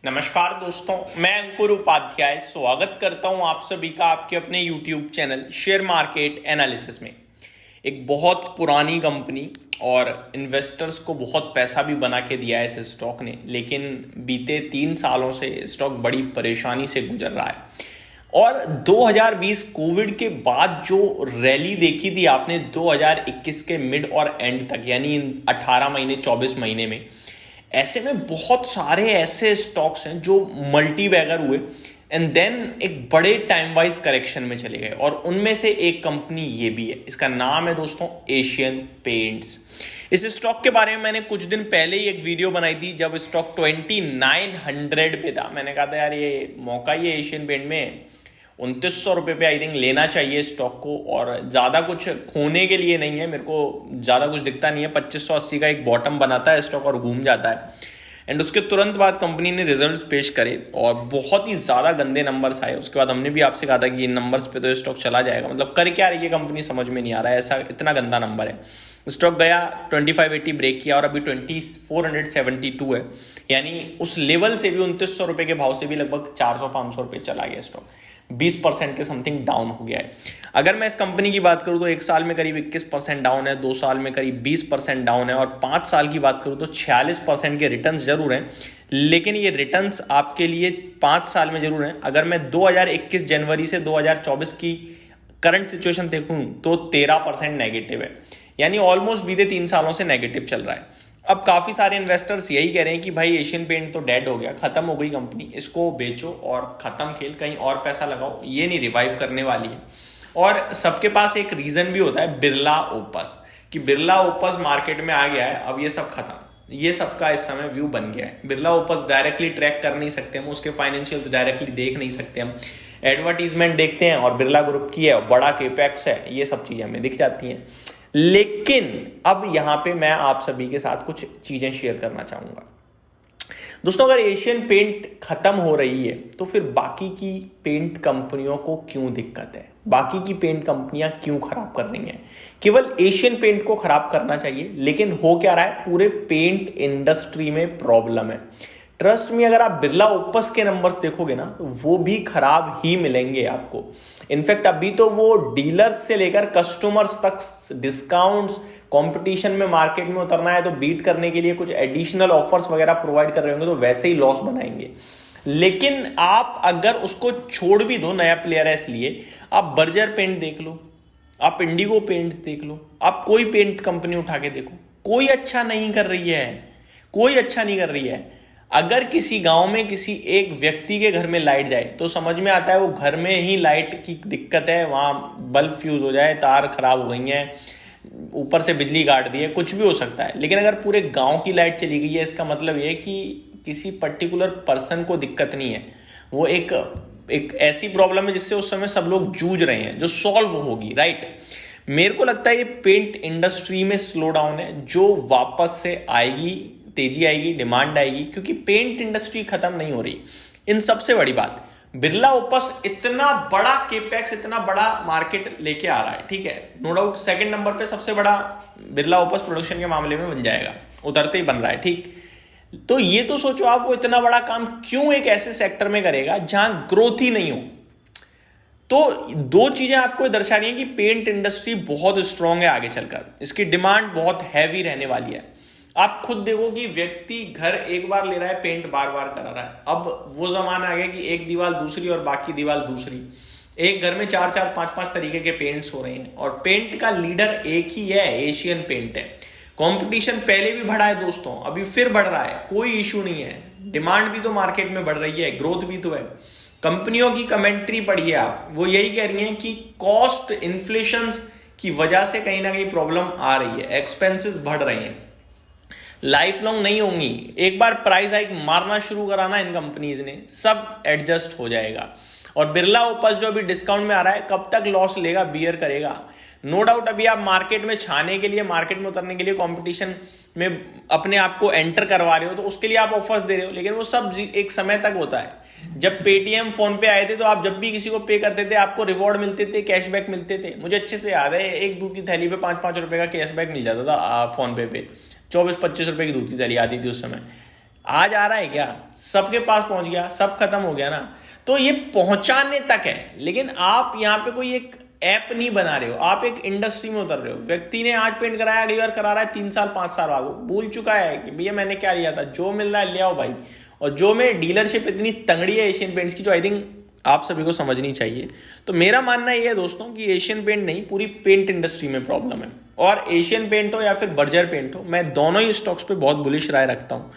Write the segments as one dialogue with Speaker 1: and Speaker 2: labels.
Speaker 1: नमस्कार दोस्तों, मैं अंकुर उपाध्याय स्वागत करता हूं आप सभी का आपके अपने YouTube channel share market analysis में। एक बहुत पुरानी कंपनी और इन्वेस्टर्स को बहुत पैसा भी बना के दिया है इस स्टॉक ने, लेकिन बीते 3 सालों से स्टॉक बड़ी परेशानी से गुजर रहा है। और 2020 कोविड के बाद जो रैली देखी थी आपने 2021 के मिड और एंड तक, यानी 18 महीने 24 महीने में, ऐसे में बहुत सारे ऐसे स्टॉक्स हैं जो मल्टी बैगर हुए एंड देन एक बड़े टाइम वाइज करेक्शन में चले गए। और उनमें से एक कंपनी ये भी है, इसका नाम है दोस्तों एशियन पेंट्स। इस स्टॉक के बारे में मैंने कुछ दिन पहले ही एक वीडियो बनाई थी जब स्टॉक 2900 पे था। मैंने कहा था यार ये मौका ही है एशियन पेंट में, 2900 रुपये पे आई थिंक लेना चाहिए स्टॉक को, और ज़्यादा कुछ खोने के लिए नहीं है। मेरे को ज़्यादा कुछ दिखता नहीं है, 2580 का एक बॉटम बनाता है स्टॉक और घूम जाता है। एंड उसके तुरंत बाद कंपनी ने रिजल्ट्स पेश करे और बहुत ही ज़्यादा गंदे नंबर्स आए। उसके बाद हमने भी आपसे कहा था कि इन नंबर्स पे तो स्टॉक चला जाएगा, मतलब कर क्या रही है कंपनी समझ में नहीं आ रहा है, ऐसा इतना गंदा नंबर है। स्टॉक गया 2580 ब्रेक किया और अभी 2472 है, यानी उस लेवल से भी 2900 रुपये के भाव से भी लगभग 400-500 रुपये चला गया स्टॉक। 20% के समथिंग डाउन हो गया है। अगर मैं इस कंपनी की बात करूं तो 1 साल में करीब 21% डाउन है, 2 साल में करीब 20% डाउन है, और 5 साल की बात करूं तो 46% के रिटर्न्स जरूर हैं, लेकिन ये रिटर्न्स आपके लिए 5 साल में जरूर हैं। अगर मैं 2021 जनवरी से 2024 की करंट सिचुएशन देखूं तो 13% नेगेटिव है, यानी ऑलमोस्ट बीते 3 सालों से नेगेटिव चल रहा है। अब काफ़ी सारे इन्वेस्टर्स यही कह रहे हैं कि भाई एशियन पेंट तो डेड हो गया, खत्म हो गई कंपनी, इसको बेचो और खत्म खेल, कहीं और पैसा लगाओ, ये नहीं रिवाइव करने वाली है। और सबके पास एक रीज़न भी होता है बिरला ओपस, कि बिरला ओपस मार्केट में आ गया है, अब ये सब खत्म, ये सबका इस समय व्यू बन गया है। बिरला ओपस डायरेक्टली ट्रैक कर नहीं सकते हम, उसके फाइनेंशियल्स डायरेक्टली देख नहीं सकते हम, एडवर्टीजमेंट देखते हैं और बिरला ग्रुप की है, बड़ा केपेक्स है, ये सब चीज़ें हमें दिख जाती हैं। लेकिन अब यहां पे मैं आप सभी के साथ कुछ चीजें शेयर करना चाहूंगा। दोस्तों, अगर एशियन पेंट खत्म हो रही है तो फिर बाकी की पेंट कंपनियों को क्यों दिक्कत है, बाकी की पेंट कंपनियां क्यों खराब कर रही हैं? केवल एशियन पेंट को खराब करना चाहिए, लेकिन हो क्या रहा है, पूरे पेंट इंडस्ट्री में प्रॉब्लम है। ट्रस्ट में, अगर आप बिरला ओपस के नंबर्स देखोगे ना तो वो भी खराब ही मिलेंगे आपको। इनफैक्ट अभी तो वो डीलर्स से लेकर कस्टमर्स तक डिस्काउंट्स, कंपटीशन में मार्केट में उतरना है तो बीट करने के लिए कुछ एडिशनल ऑफर्स वगैरह प्रोवाइड कर रहे होंगे तो वैसे ही लॉस बनाएंगे। लेकिन आप अगर उसको छोड़ भी दो, नया प्लेयर है इसलिए, आप बर्जर पेंट देख लो, आप इंडिगो पेंट देख लो, आप कोई पेंट कंपनी उठा के देखो, कोई अच्छा नहीं कर रही है, कोई अच्छा नहीं कर रही है। अगर किसी गांव में किसी एक व्यक्ति के घर में लाइट जाए तो समझ में आता है वो घर में ही लाइट की दिक्कत है, वहां बल्ब फ्यूज हो जाए, तार खराब हो गई हैं, ऊपर से बिजली काट दी है, कुछ भी हो सकता है। लेकिन अगर पूरे गांव की लाइट चली गई है, इसका मतलब ये कि किसी पर्टिकुलर पर्सन को दिक्कत नहीं है, वो एक ऐसी प्रॉब्लम है जिससे उस समय सब लोग जूझ रहे हैं, जो सॉल्व होगी, राइट। मेरे को लगता है ये पेंट इंडस्ट्री में स्लो डाउन है जो वापस से आएगी, तेजी आएगी, डिमांड आएगी, क्योंकि पेंट इंडस्ट्री खत्म नहीं हो रही। इन सबसे बड़ी बात, बिरला ओपस इतना बड़ा केपेक्स, इतना बड़ा मार्केट लेके आ रहा है, ठीक है, नो डाउट सेकंड नंबर पे सबसे बड़ा बिरला ओपस प्रोडक्शन के मामले में बन जाएगा, उतरते ही बन रहा है, ठीक। तो ये तो सोचो आप, वो इतना बड़ा काम क्यों एक ऐसे सेक्टर में करेगा जहां ग्रोथ ही नहीं हो। तो 2 चीजें आपको दर्शा रही हैं कि पेंट इंडस्ट्री बहुत स्ट्रांग है आगे चलकर, इसकी डिमांड बहुत हैवी रहने वाली है। आप खुद देखो कि व्यक्ति घर एक बार ले रहा है, पेंट बार बार करा रहा है। अब वो जमाना आ गया कि एक दीवार दूसरी और बाकी दीवार दूसरी, एक घर में 4-4, 5-5 तरीके के पेंट्स हो रहे हैं, और पेंट का लीडर एक ही है, एशियन पेंट है। कंपटीशन पहले भी बढ़ा है दोस्तों, अभी फिर बढ़ रहा है, कोई इशू नहीं है। डिमांड भी तो मार्केट में बढ़ रही है, ग्रोथ भी तो है। कंपनियों की कमेंट्री पढ़िए आप, वो यही कह रही हैं कि कॉस्ट इन्फ्लेशन की वजह से कहीं ना कहीं प्रॉब्लम आ रही है, एक्सपेंसेस बढ़ रहे हैं, लाइफ लॉन्ग नहीं होंगी। एक बार प्राइस हाइक मारना शुरू कराना इन कंपनीज ने, सब एडजस्ट हो जाएगा। और बिरला ओपस जो अभी डिस्काउंट में आ रहा है, कब तक लॉस लेगा, बियर करेगा, नो डाउट। अभी आप मार्केट में छाने के लिए, मार्केट में उतरने के लिए, कंपटीशन में अपने आप को एंटर करवा रहे हो तो उसके लिए आप ऑफर्स दे रहे हो, लेकिन वो सब एक समय तक होता है। जब पेटीएम, फोन पे आए थे तो आप जब भी किसी को पे करते थे आपको रिवॉर्ड मिलते थे, कैशबैक मिलते थे। मुझे अच्छे से याद है, एक दूध की थैली पे 5-5 रुपए का कैशबैक मिल जाता था फोन पे 24-25 रुपए की दूध की थैली आती थी उस समय। आज आ रहा है क्या? सबके पास पहुंच गया, सब खत्म हो गया ना। तो ये पहुंचाने तक है, लेकिन आप यहाँ पे कोई एक ऐप नहीं बना रहे हो, आप एक इंडस्ट्री में उतर रहे हो। व्यक्ति ने आज पेंट कराया, अगली बार करा रहा है 3 साल 5 साल बाद, भूल चुका है कि भैया मैंने क्या लिया था। जो मिल रहा है ले आओ भाई। और जो में डीलरशिप इतनी तंगड़ी है एशियन पेंट्स की, जो आई थिंक आप सभी को समझनी चाहिए। तो मेरा मानना यह है दोस्तों कि एशियन पेंट नहीं, पूरी पेंट इंडस्ट्री में प्रॉब्लम है। और एशियन पेंट हो या फिर बर्जर पेंट हो, मैं दोनों ही स्टॉक्स पे बहुत बुलिश राय रखता हूँ।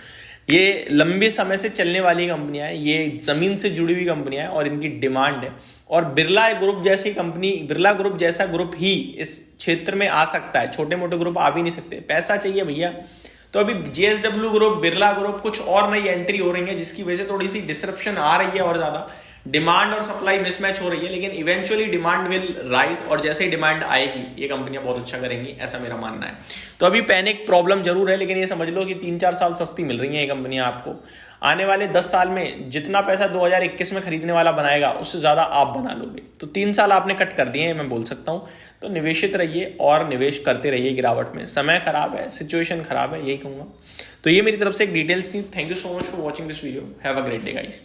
Speaker 1: ये लंबे समय से चलने वाली कंपनियां हैं, ये जमीन से जुड़ी हुई कंपनियां हैं और इनकी डिमांड है। और बिरला ग्रुप जैसी कंपनी, बिरला ग्रुप जैसा ग्रुप ही इस क्षेत्र में आ सकता है, छोटे मोटे ग्रुप आ भी नहीं सकते, पैसा चाहिए भैया। तो अभी जेएसडब्ल्यू ग्रुप, बिरला ग्रुप, कुछ और नई एंट्री हो रही है जिसकी वजह से थोड़ी सी डिसरप्शन आ रही है और ज्यादा डिमांड और सप्लाई मिसमैच हो रही है। लेकिन इवेंचुअली डिमांड विल राइज और जैसे ही डिमांड आएगी ये कंपनियां बहुत अच्छा करेंगी, ऐसा मेरा मानना है। तो अभी पैनिक प्रॉब्लम जरूर है, लेकिन ये समझ लो कि 3-4 साल सस्ती मिल रही है ये कंपनियां आपको। आने वाले 10 साल में जितना पैसा 2021 में खरीदने वाला बनाएगा उससे ज्यादा आप बना लोगे। तो 3 साल आपने कट कर दिए हैं, मैं बोल सकता हूं। तो निवेशित रहिए और निवेश करते रहिए गिरावट में। समय खराब है, सिचुएशन खराब है, यही कहूंगा। तो ये मेरी तरफ से एक डिटेल्स थी। Thank you so much for watching this video. Have a great day guys.